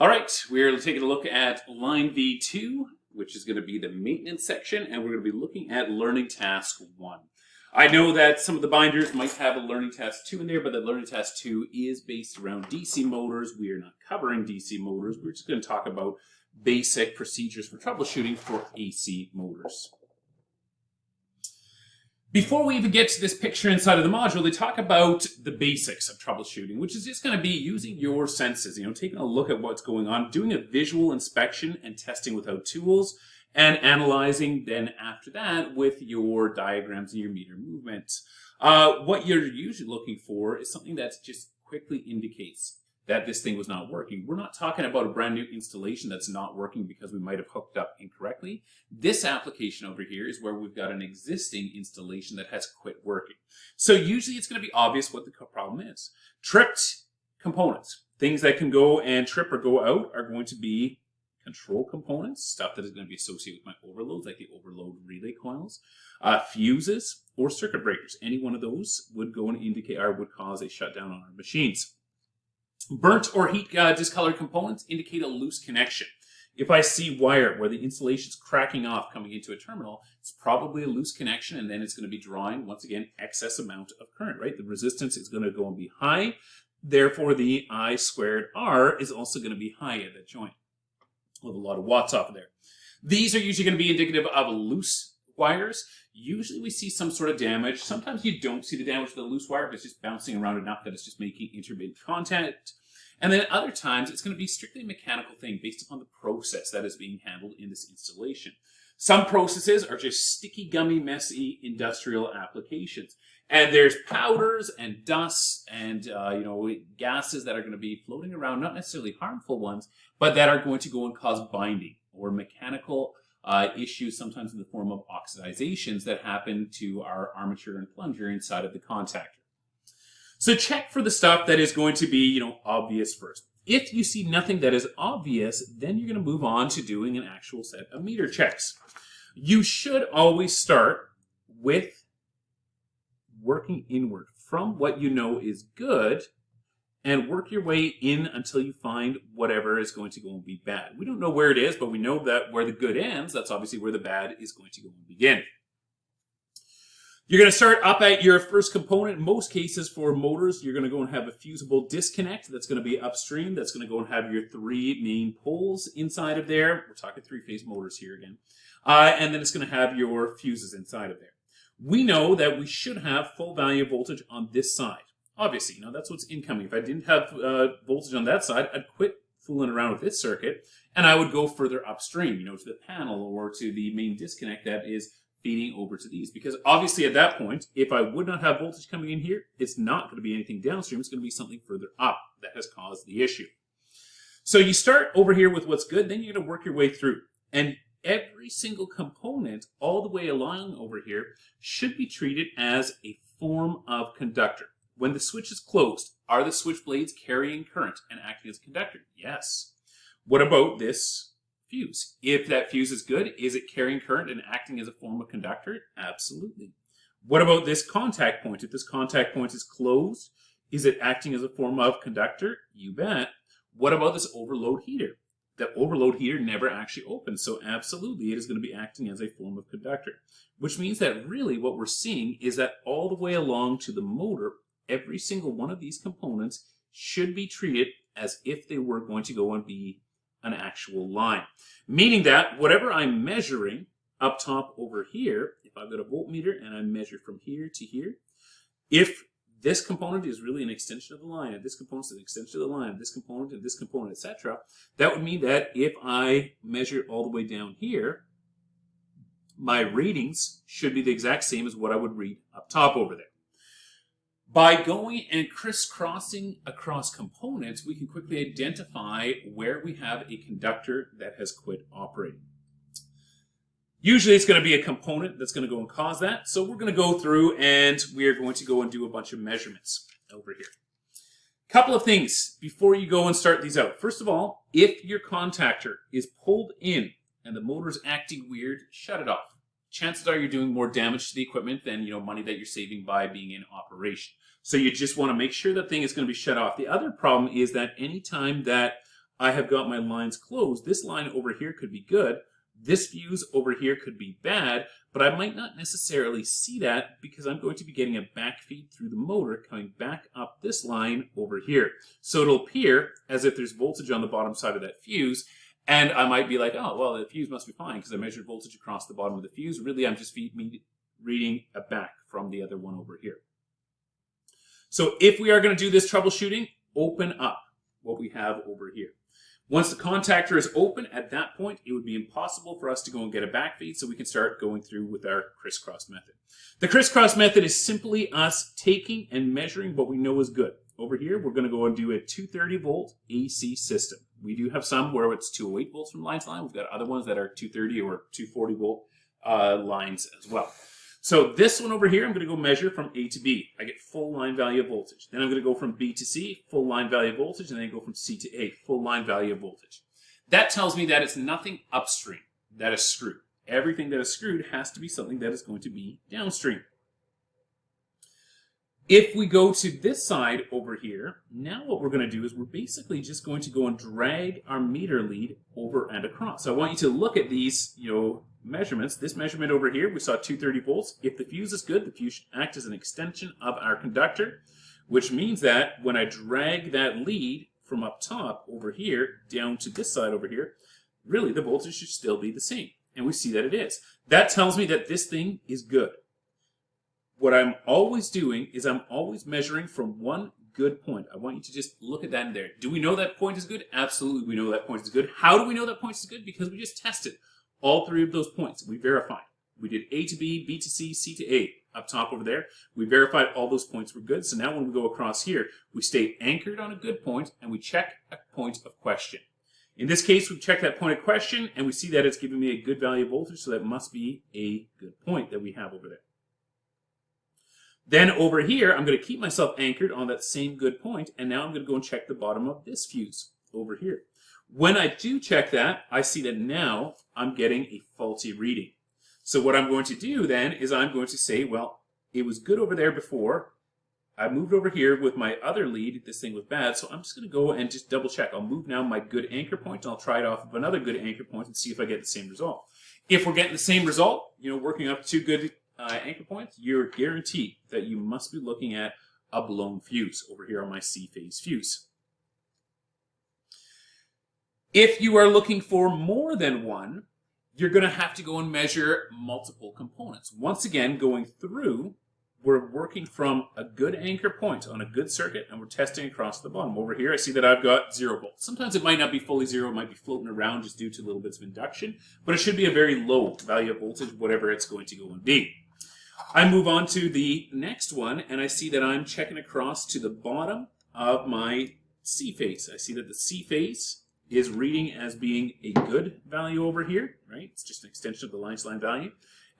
All right, we're taking a look at line V2, which is going to be the maintenance section, and we're going to be looking at learning task 1. I know that some of the binders might have a learning task 2 in there, but the learning task 2 is based around DC motors. We are not covering DC motors. We're just going to talk about basic procedures for troubleshooting for AC motors. Before we even get to this picture inside of the module, they talk about the basics of troubleshooting, which is just going to be using your senses, taking a look at what's going on, doing a visual inspection and testing without tools, and analyzing then after that with your diagrams and your meter movements. What you're usually looking for is something that just quickly indicates that this thing was not working. We're not talking about a brand new installation that's not working because we might have hooked up incorrectly. This application over here is where we've got an existing installation that has quit working. So usually it's going to be obvious what the problem is. Tripped components, things that can go and trip or go out, are going to be control components, stuff that is going to be associated with my overloads, like the overload relay coils, fuses, or circuit breakers. Any one of those would go and indicate or would cause a shutdown on our machines. Burnt or heat discolored components indicate a loose connection. If I see wire where the insulation is cracking off coming into a terminal, it's probably a loose connection, and then it's going to be drawing, once again, excess amount of current, right? The resistance is going to go and be high. Therefore, the I squared R is also going to be high at that joint. With a lot of watts off of there. These are usually going to be indicative of loose wires. Usually we see some sort of damage. Sometimes you don't see the damage of the loose wire, but it's just bouncing around enough that it's just making intermittent contact. And then other times it's going to be strictly a mechanical thing based upon the process that is being handled in this installation. Some processes are just sticky, gummy, messy industrial applications. And there's powders and dust and gases that are going to be floating around, not necessarily harmful ones, but that are going to go and cause binding or mechanical issues, sometimes in the form of oxidizations that happen to our armature and plunger inside of the contactor. So check for the stuff that is going to be, obvious first. If you see nothing that is obvious, then you're going to move on to doing an actual set of meter checks. You should always start with working inward from what you know is good and work your way in until you find whatever is going to go and be bad. We don't know where it is, but we know that where the good ends, that's obviously where the bad is going to go and begin. You're going to start up at your first component. In most cases for motors, you're going to go and have a fusible disconnect that's going to be upstream. That's going to go and have your 3 main poles inside of there. We're talking 3-phase motors here again. And then it's going to have your fuses inside of there. We know that we should have full value voltage on this side. Obviously, that's what's incoming. If I didn't have voltage on that side, I'd quit fooling around with this circuit, and I would go further upstream, to the panel or to the main disconnect that is feeding over to these. Because obviously at that point, if I would not have voltage coming in here, it's not going to be anything downstream. It's going to be something further up that has caused the issue. So you start over here with what's good, then you're going to work your way through. And every single component all the way along over here should be treated as a form of conductor. When the switch is closed, are the switch blades carrying current and acting as a conductor? Yes. What about this fuse? If that fuse is good, is it carrying current and acting as a form of conductor? Absolutely. What about this contact point? If this contact point is closed, is it acting as a form of conductor? You bet. What about this overload heater? The overload heater never actually opens, so absolutely it is going to be acting as a form of conductor. Which means that really what we're seeing is that all the way along to the motor, every single one of these components should be treated as if they were going to go and be an actual line. Meaning that whatever I'm measuring up top over here, if I've got a voltmeter and I measure from here to here, if this component is really an extension of the line, and this component is an extension of the line, and this component, etc., that would mean that if I measure all the way down here, my readings should be the exact same as what I would read up top over there. By going and crisscrossing across components, we can quickly identify where we have a conductor that has quit operating. Usually it's going to be a component that's going to go and cause that. So we're going to go through and we're going to go and do a bunch of measurements over here. Couple of things before you go and start these out. First of all, if your contactor is pulled in and the motor's acting weird, shut it off. Chances are you're doing more damage to the equipment than money that you're saving by being in operation. So you just want to make sure that thing is going to be shut off. The other problem is that anytime that I have got my lines closed. This line over here could be good. This fuse over here could be bad, but I might not necessarily see that because I'm going to be getting a back feed through the motor coming back up this line over here. So it'll appear as if there's voltage on the bottom side of that fuse, and I might be like, oh, well, the fuse must be fine because I measured voltage across the bottom of the fuse. Really, I'm just reading a back from the other one over here. So if we are going to do this troubleshooting, open up what we have over here. Once the contactor is open, at that point, it would be impossible for us to go and get a backfeed, so we can start going through with our crisscross method. The crisscross method is simply us taking and measuring what we know is good. Over here, we're going to go and do a 230 volt AC system. We do have some where it's 208 volts from line to line. We've got other ones that are 230 or 240 volt lines as well. So this one over here, I'm going to go measure from A to B. I get full line value of voltage. Then I'm going to go from B to C, full line value of voltage, and then go from C to A, full line value of voltage. That tells me that it's nothing upstream that is screwed. Everything that is screwed has to be something that is going to be downstream. If we go to this side over here, now what we're going to do is we're basically just going to go and drag our meter lead over and across. So I want you to look at these, measurements. This measurement over here, we saw 230 volts. If the fuse is good, the fuse should act as an extension of our conductor, which means that when I drag that lead from up top over here down to this side over here, really the voltage should still be the same. And we see that it is. That tells me that this thing is good. What I'm always doing is I'm always measuring from one good point. I want you to just look at that in there. Do we know that point is good? Absolutely, we know that point is good. How do we know that point is good? Because we just tested all three of those points. We verified. We did A to B, B to C, C to A up top over there. We verified all those points were good. So now when we go across here, we stay anchored on a good point and we check a point of question. In this case, we check that point of question and we see that it's giving me a good value of voltage, so that must be a good point that we have over there. Then over here, I'm going to keep myself anchored on that same good point, and now I'm going to go and check the bottom of this fuse over here. When I do check that, I see that now I'm getting a faulty reading. So what I'm going to do then is I'm going to say, well, it was good over there before. I moved over here with my other lead. This thing was bad, so I'm just going to go and just double check. I'll move now my good anchor point, and I'll try it off of another good anchor point and see if I get the same result. If we're getting the same result, working up two good anchor points, you're guaranteed that you must be looking at a blown fuse over here on my C-phase fuse. If you are looking for more than one, you're going to have to go and measure multiple components. Once again, going through, we're working from a good anchor point on a good circuit, and we're testing across the bottom. Over here, I see that I've got 0 volts. Sometimes it might not be fully zero. It might be floating around just due to little bits of induction, but it should be a very low value of voltage, whatever it's going to go and be. I move on to the next one, and I see that I'm checking across to the bottom of my C-phase. I see that the C-phase is reading as being a good value over here, right? It's just an extension of the line-to-line value.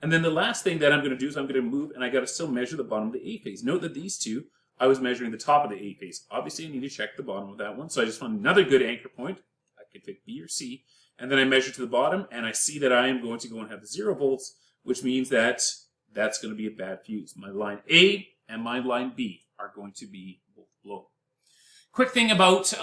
And then the last thing that I'm going to do is I'm going to move, and I got to still measure the bottom of the A-phase. Note that these two, I was measuring the top of the A-phase. Obviously, I need to check the bottom of that one, so I just found another good anchor point. I can pick B or C, and then I measure to the bottom, and I see that I am going to go and have 0 volts, which means that that's going to be a bad fuse. My line A and my line B are going to be both blown. Quick thing about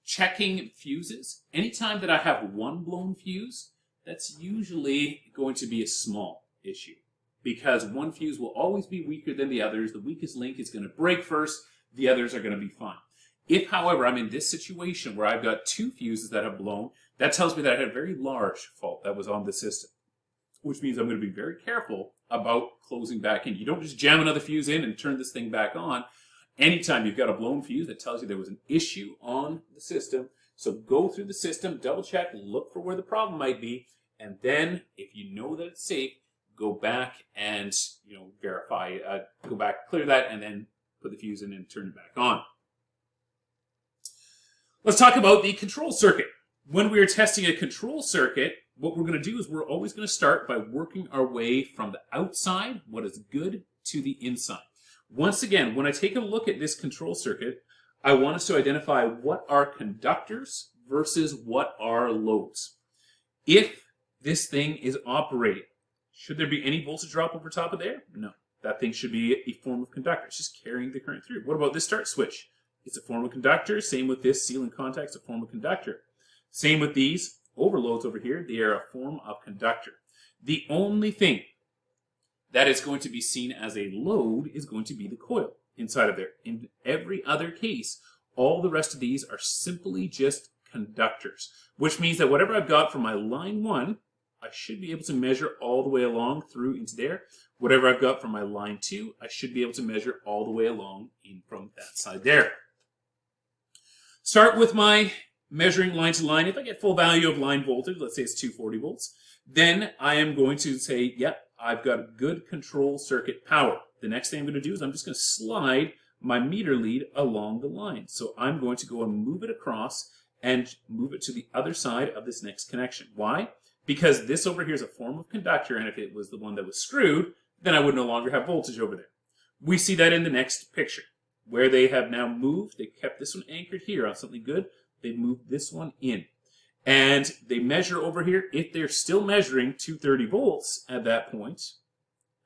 checking fuses. Anytime that I have one blown fuse, that's usually going to be a small issue, because one fuse will always be weaker than the others. The weakest link is going to break first. The others are going to be fine. If, however, I'm in this situation where I've got two fuses that have blown, that tells me that I had a very large fault that was on the system, which means I'm going to be very careful about closing back in. You don't just jam another fuse in and turn this thing back on. Anytime you've got a blown fuse, that tells you there was an issue on the system. So go through the system, double check, look for where the problem might be, and then if you know that it's safe, go back and verify, go back, clear that, and then put the fuse in and turn it back on. Let's talk about the control circuit. When we are testing a control circuit, what we're going to do is we're always going to start by working our way from the outside, what is good, to the inside. Once again, when I take a look at this control circuit, I want us to identify what are conductors versus what are loads. If this thing is operating, should there be any voltage drop over top of there? No. That thing should be a form of conductor. It's just carrying the current through. What about this start switch? It's a form of conductor. Same with this seal and contact's a form of conductor. Same with these overloads over here. They are a form of conductor. The only thing that is going to be seen as a load is going to be the coil inside of there. In every other case, all the rest of these are simply just conductors, which means that whatever I've got from my line 1, I should be able to measure all the way along through into there. Whatever I've got from my line 2, I should be able to measure all the way along in from that side there. Start with my measuring line to line. If I get full value of line voltage, let's say it's 240 volts, then I am going to say, yep, I've got a good control circuit power. The next thing I'm going to do is I'm just going to slide my meter lead along the line. So I'm going to go and move it across and move it to the other side of this next connection. Why? Because this over here is a form of conductor, and if it was the one that was screwed, then I would no longer have voltage over there. We see that in the next picture, where they have now moved. They kept this one anchored here on something good. They moved this one in. And they measure over here. If they're still measuring 230 volts at that point,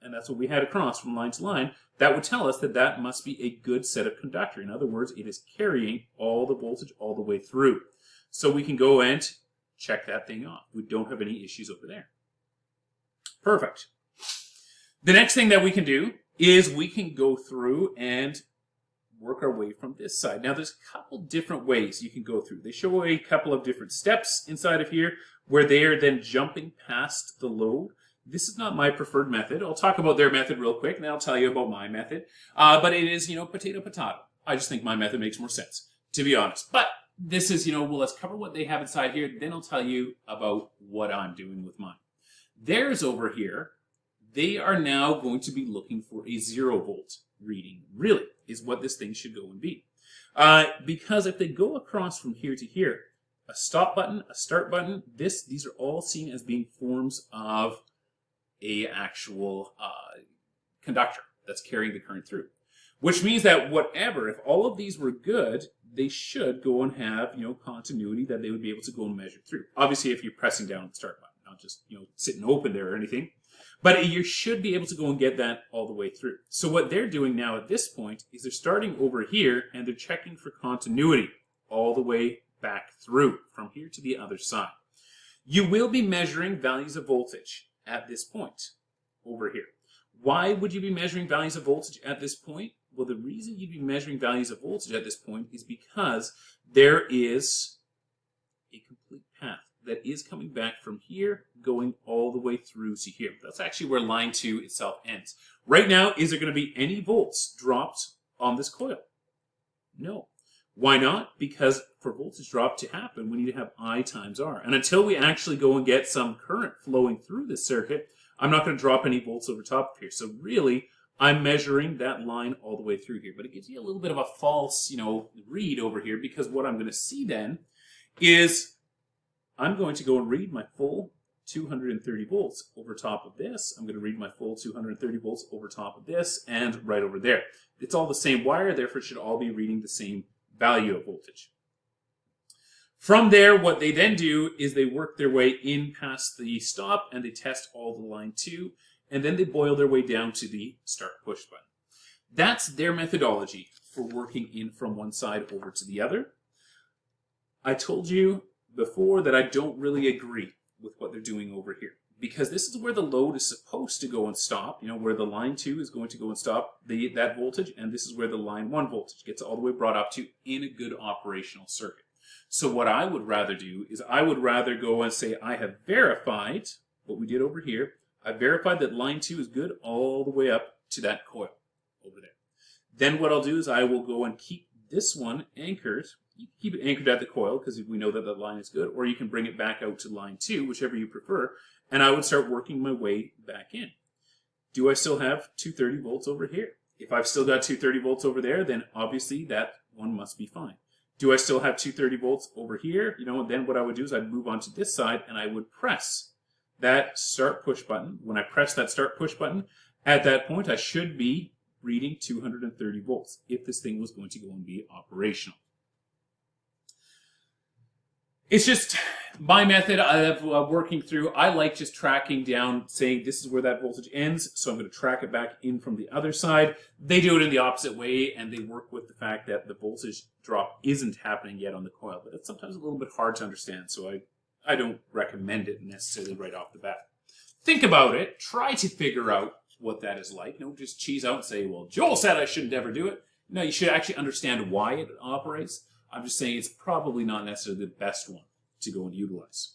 and that's what we had across from line to line, that would tell us that that must be a good set of conductor. In other words, it is carrying all the voltage all the way through. So we can go and check that thing off. We don't have any issues over there. Perfect. The next thing that we can do is we can go through and work our way from this side. Now, there's a couple different ways you can go through. They show a couple of different steps inside of here where they are then jumping past the load. This is not my preferred method. I'll talk about their method real quick, and then I'll tell you about my method. But it is, potato, potato. I just think my method makes more sense, to be honest. But this is, well, let's cover what they have inside here. Then I'll tell you about what I'm doing with mine. Theirs over here, they are now going to be looking for a 0 volt reading, really, is what this thing should go and be. Because if they go across from here to here, a stop button, a start button, these are all seen as being forms of a actual conductor that's carrying the current through. Which means that whatever, if all of these were good, they should go and have, continuity that they would be able to go and measure through. Obviously, if you're pressing down the start button, not just, sitting open there or anything. But you should be able to go and get that all the way through. So what they're doing now at this point is they're starting over here and they're checking for continuity all the way back through from here to the other side. You will be measuring values of voltage at this point over here. Why would you be measuring values of voltage at this point? Well, the reason you'd be measuring values of voltage at this point is because there is a complete path that is coming back from here, going all the way through to here. That's actually where line 2 itself ends. Right now, is there going to be any volts dropped on this coil? No. Why not? Because for voltage drop to happen, we need to have I times R. And until we actually go and get some current flowing through this circuit, I'm not going to drop any volts over top of here. So really, I'm measuring that line all the way through here. But it gives you a little bit of a false, read over here, because what I'm going to see then is I'm going to go and read my full 230 volts over top of this. I'm going to read my full 230 volts over top of this and right over there. It's all the same wire, therefore it should all be reading the same value of voltage. From there, what they then do is they work their way in past the stop and they test all the line 2, and then they boil their way down to the start push button. That's their methodology for working in from one side over to the other. I told you before that I don't really agree with what they're doing over here, because this is where the load is supposed to go and stop, where the line 2 is going to go and stop that voltage, and this is where the line 1 voltage gets all the way brought up to in a good operational circuit. So what I would rather do is I would rather go and say I have verified what we did over here. I verified that line 2 is good all the way up to that coil over there. Then what I'll do is I will go and keep this one anchored. You can keep it anchored at the coil because we know that the line is good, or you can bring it back out to line 2, whichever you prefer, and I would start working my way back in. Do I still have 230 volts over here? If I've still got 230 volts over there, then obviously that one must be fine. Do I still have 230 volts over here? Then what I would do is I'd move on to this side and I would press that start push button. When I press that start push button, at that point I should be reading 230 volts if this thing was going to go and be operational. It's just my method of working through. I like just tracking down, saying this is where that voltage ends, so I'm going to track it back in from the other side. They do it in the opposite way, and they work with the fact that the voltage drop isn't happening yet on the coil, but it's sometimes a little bit hard to understand, so I don't recommend it necessarily right off the bat. Think about it. Try to figure out what that is like. Don't just cheese out and say, well, Joel said I shouldn't ever do it. No, you should actually understand why it operates. I'm just saying it's probably not necessarily the best one to go and utilize.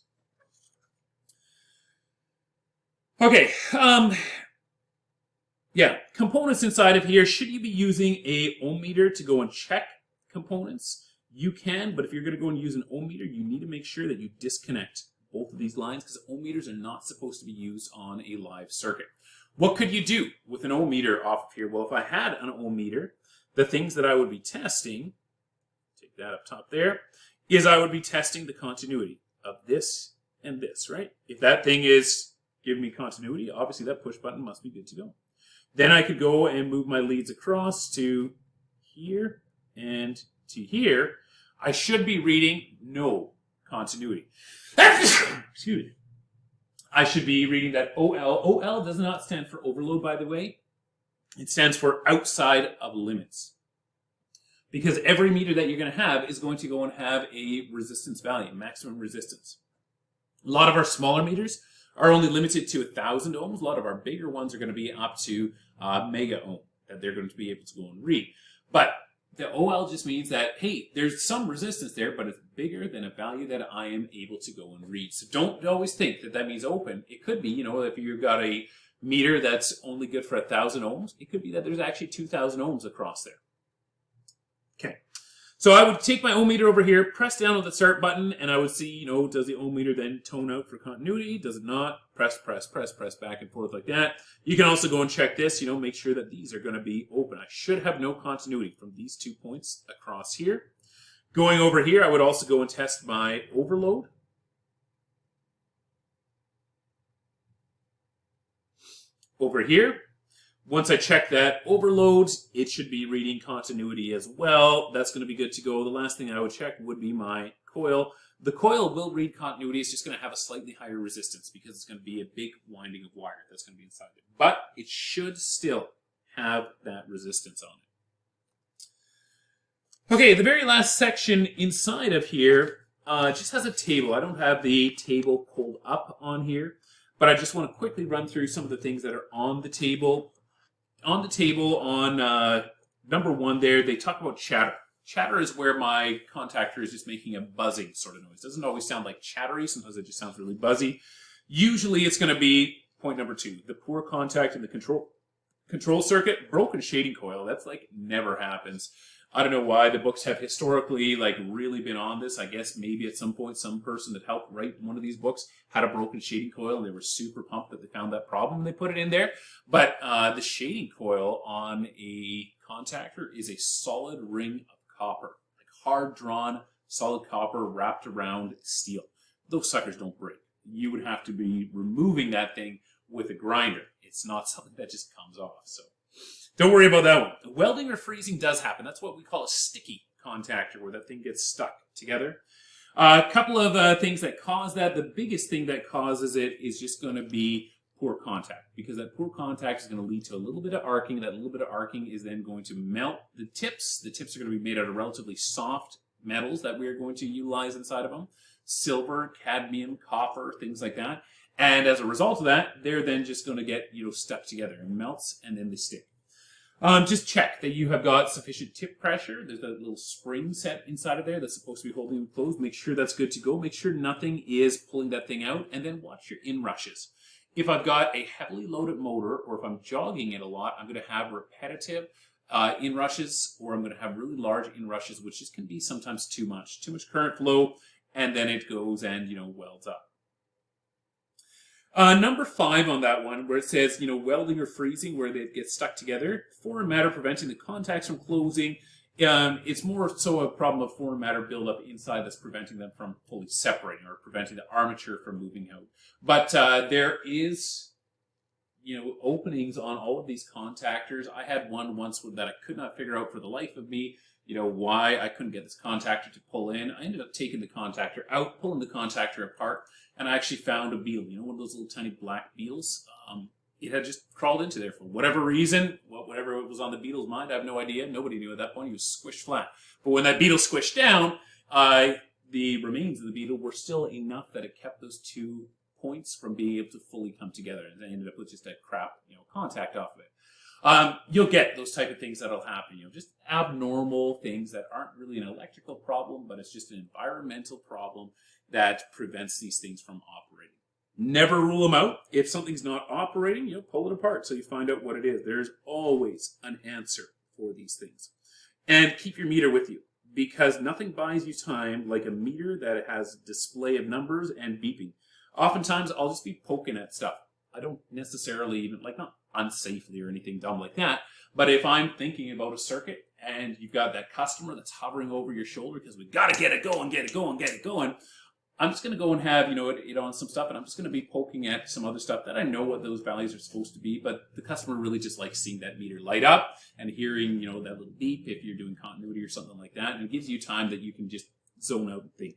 Okay, yeah, components inside of here. Should you be using a ohmmeter to go and check components? You can, but if you're going to go and use an ohmmeter, you need to make sure that you disconnect both of these lines because ohmmeters are not supposed to be used on a live circuit. What could you do with an ohmmeter off of here? Well, if I had an ohmmeter, the things that I would be testing, take that up top there, is I would be testing the continuity of this and this, right? If that thing is giving me continuity, obviously that push button must be good to go. Then I could go and move my leads across to here and to here. I should be reading no continuity. Excuse me. I should be reading that OL. OL does not stand for overload, by the way. It stands for outside of limits. Because every meter that you're going to have is going to go and have a resistance value, maximum resistance. A lot of our smaller meters are only limited to 1,000 ohms. A lot of our bigger ones are going to be up to mega ohm that they're going to be able to go and read. But the OL just means that, hey, there's some resistance there, but it's bigger than a value that I am able to go and read. So don't always think that that means open. It could be, you know, if you've got a meter that's only good for 1,000 ohms, it could be that there's actually 2,000 ohms across there. Okay. So I would take my ohmmeter over here, press down on the start button, and I would see, you know, does the ohmmeter then tone out for continuity? Does it not? Press back and forth like that. You can also go and check this, you know, make sure that these are going to be open. I should have no continuity from these 2 points across here. Going over here, I would also go and test my overload. Over here. Once I check that overload, it should be reading continuity as well. That's going to be good to go. The last thing I would check would be my coil. The coil will read continuity. It's just going to have a slightly higher resistance because it's going to be a big winding of wire that's going to be inside it. But it should still have that resistance on it. Okay, the very last section inside of here just has a table. I don't have the table pulled up on here, but I just want to quickly run through some of the things that are on the table. On the table, on number 1 there, they talk about chatter. Chatter is where my contactor is just making a buzzing sort of noise. It doesn't always sound like chattery. Sometimes it just sounds really buzzy. Usually it's going to be point number 2, the poor contact in the control circuit. Broken shading coil, that's like never happens. I don't know why the books have historically like really been on this. I guess maybe at some point some person that helped write one of these books had a broken shading coil and they were super pumped that they found that problem and they put it in there. But the shading coil on a contactor is a solid ring of copper, like hard drawn solid copper wrapped around steel. Those suckers don't break. You would have to be removing that thing with a grinder. It's not something that just comes off. So don't worry about that one. Welding or freezing does happen. That's what we call a sticky contactor, where that thing gets stuck together. A couple of things that cause that. The biggest thing that causes it is just going to be poor contact, because that poor contact is going to lead to a little bit of arcing. That little bit of arcing is then going to melt the tips. The tips are going to be made out of relatively soft metals that we are going to utilize inside of them. Silver, cadmium, copper, things like that. And as a result of that, they're then just going to get, you know, stuck together and melts, and then they stick. Just check that you have got sufficient tip pressure. There's that little spring set inside of there that's supposed to be holding it closed. Make sure that's good to go. Make sure nothing is pulling that thing out, and then watch your inrushes. If I've got a heavily loaded motor, or if I'm jogging it a lot, I'm going to have repetitive inrushes, or I'm going to have really large inrushes, which just can be sometimes too much current flow, and then it goes and, you know, welds up. Number 5 on that one, where it says, you know, welding or freezing, where they get stuck together. Foreign matter preventing the contacts from closing. It's more so a problem of foreign matter buildup inside that's preventing them from fully separating, or preventing the armature from moving out. But there is, you know, openings on all of these contactors. I had one once that I could not figure out for the life of me. why I couldn't get this contactor to pull in. I ended up taking the contactor out, pulling the contactor apart, and I actually found a beetle, one of those little tiny black beetles. It had just crawled into there for whatever reason, whatever was on the beetle's mind, I have no idea. Nobody knew at that point. He was squished flat. But when that beetle squished down, the remains of the beetle were still enough that it kept those 2 points from being able to fully come together. And I ended up with just a crap, contact off of it. You'll get those type of things that'll happen, just abnormal things that aren't really an electrical problem, but it's just an environmental problem that prevents these things from operating. Never rule them out. If something's not operating, pull it apart so you find out what it is. There's always an answer for these things. And keep your meter with you, because nothing buys you time like a meter that has a display of numbers and beeping. Oftentimes, I'll just be poking at stuff. I don't necessarily even, not unsafely or anything dumb like that, but if I'm thinking about a circuit and you've got that customer that's hovering over your shoulder because we got to get it going, I'm just going to go and have, it on some stuff, and I'm just going to be poking at some other stuff that I know what those values are supposed to be, but the customer really just likes seeing that meter light up and hearing, that little beep if you're doing continuity or something like that, and it gives you time that you can just zone out and think.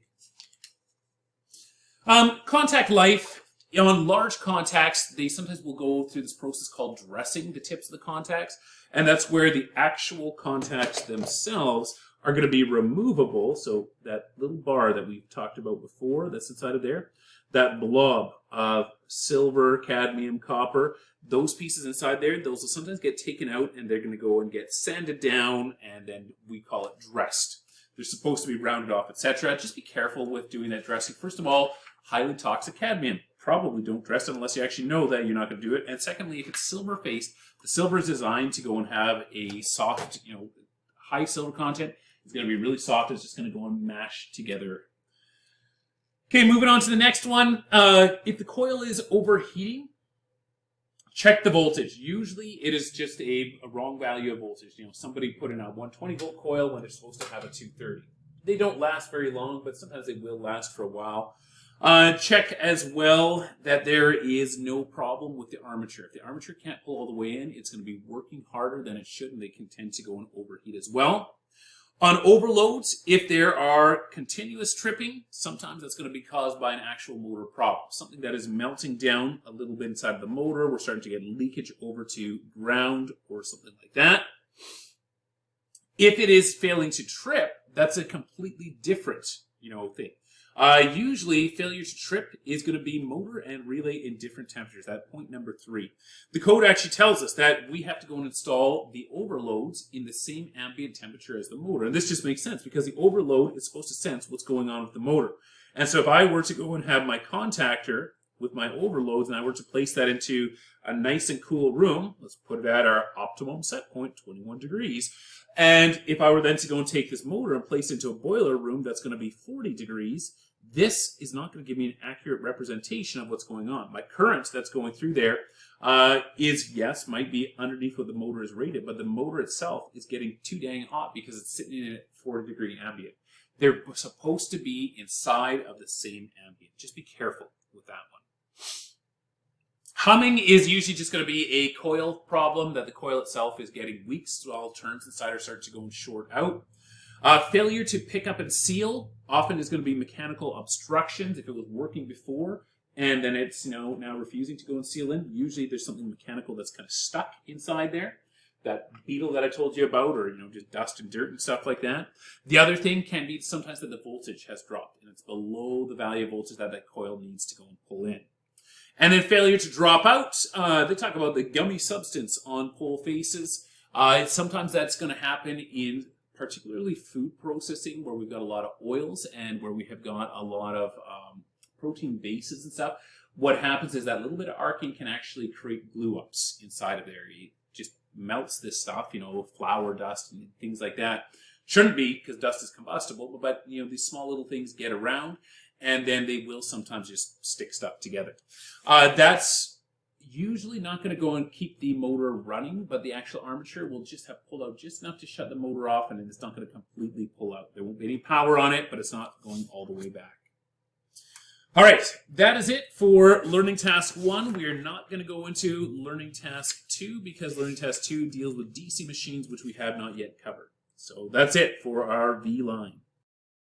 Contact life. On large contacts, they sometimes will go through this process called dressing the tips of the contacts, and that's where the actual contacts themselves are going to be removable. So that little bar that we've talked about before that's inside of there, that blob of silver, cadmium, copper, those pieces inside there, those will sometimes get taken out and they're going to go and get sanded down, and then we call it dressed. They're supposed to be rounded off, etc. Just be careful with doing that dressing. First of all, highly toxic cadmium. Probably don't dress it unless you actually know that you're not going to do it. And secondly, if it's silver-faced, the silver is designed to go and have a soft, high silver content. It's going to be really soft. It's just going to go and mash together. Okay, moving on to the next one. If the coil is overheating, check the voltage. Usually it is just a wrong value of voltage. Somebody put in a 120-volt coil when they're supposed to have a 230. They don't last very long, but sometimes they will last for a while. Check as well that there is no problem with the armature. If the armature can't pull all the way in, it's going to be working harder than it should, and they can tend to go and overheat as well. On overloads, if there are continuous tripping, sometimes that's going to be caused by an actual motor problem. Something that is melting down a little bit inside of the motor. We're starting to get leakage over to ground or something like that. If it is failing to trip, that's a completely different, thing. Usually, failure to trip is going to be motor and relay in different temperatures. That's point number 3. The code actually tells us that we have to go and install the overloads in the same ambient temperature as the motor. And this just makes sense because the overload is supposed to sense what's going on with the motor. And so if I were to go and have my contactor with my overloads and I were to place that into a nice and cool room, let's put it at our optimum set point, 21 degrees. And if I were then to go and take this motor and place it into a boiler room that's going to be 40 degrees, this is not going to give me an accurate representation of what's going on. My current that's going through there might be underneath what the motor is rated, but the motor itself is getting too dang hot because it's sitting in at 40-degree ambient. They're supposed to be inside of the same ambient. Just be careful with that one. Humming is usually just going to be a coil problem, that the coil itself is getting weak, so all turns inside are starting to go and short out. Failure to pick up and seal often is going to be mechanical obstructions. If it was working before and then it's now refusing to go and seal in, usually there's something mechanical that's kind of stuck inside there. That beetle that I told you about, or just dust and dirt and stuff like that. The other thing can be sometimes that the voltage has dropped and it's below the value of voltage that coil needs to go and pull in. And then failure to drop out. They talk about the gummy substance on pole faces. Sometimes that's going to happen in particularly food processing, where we've got a lot of oils and where we have got a lot of protein bases and stuff. What happens is that little bit of arcing can actually create glue ups inside of there. It just melts this stuff, flour dust and things like that. Shouldn't be, because dust is combustible, but these small little things get around and then they will sometimes just stick stuff together. That's usually not going to go and keep the motor running, but the actual armature will just have pulled out just enough to shut the motor off, and it's not going to completely pull out. There won't be any power on it, but it's not going all the way back. All right, that is it for Learning Task 1. We are not going to go into Learning Task 2 because Learning Task 2 deals with DC machines, which we have not yet covered. So that's it for our V line.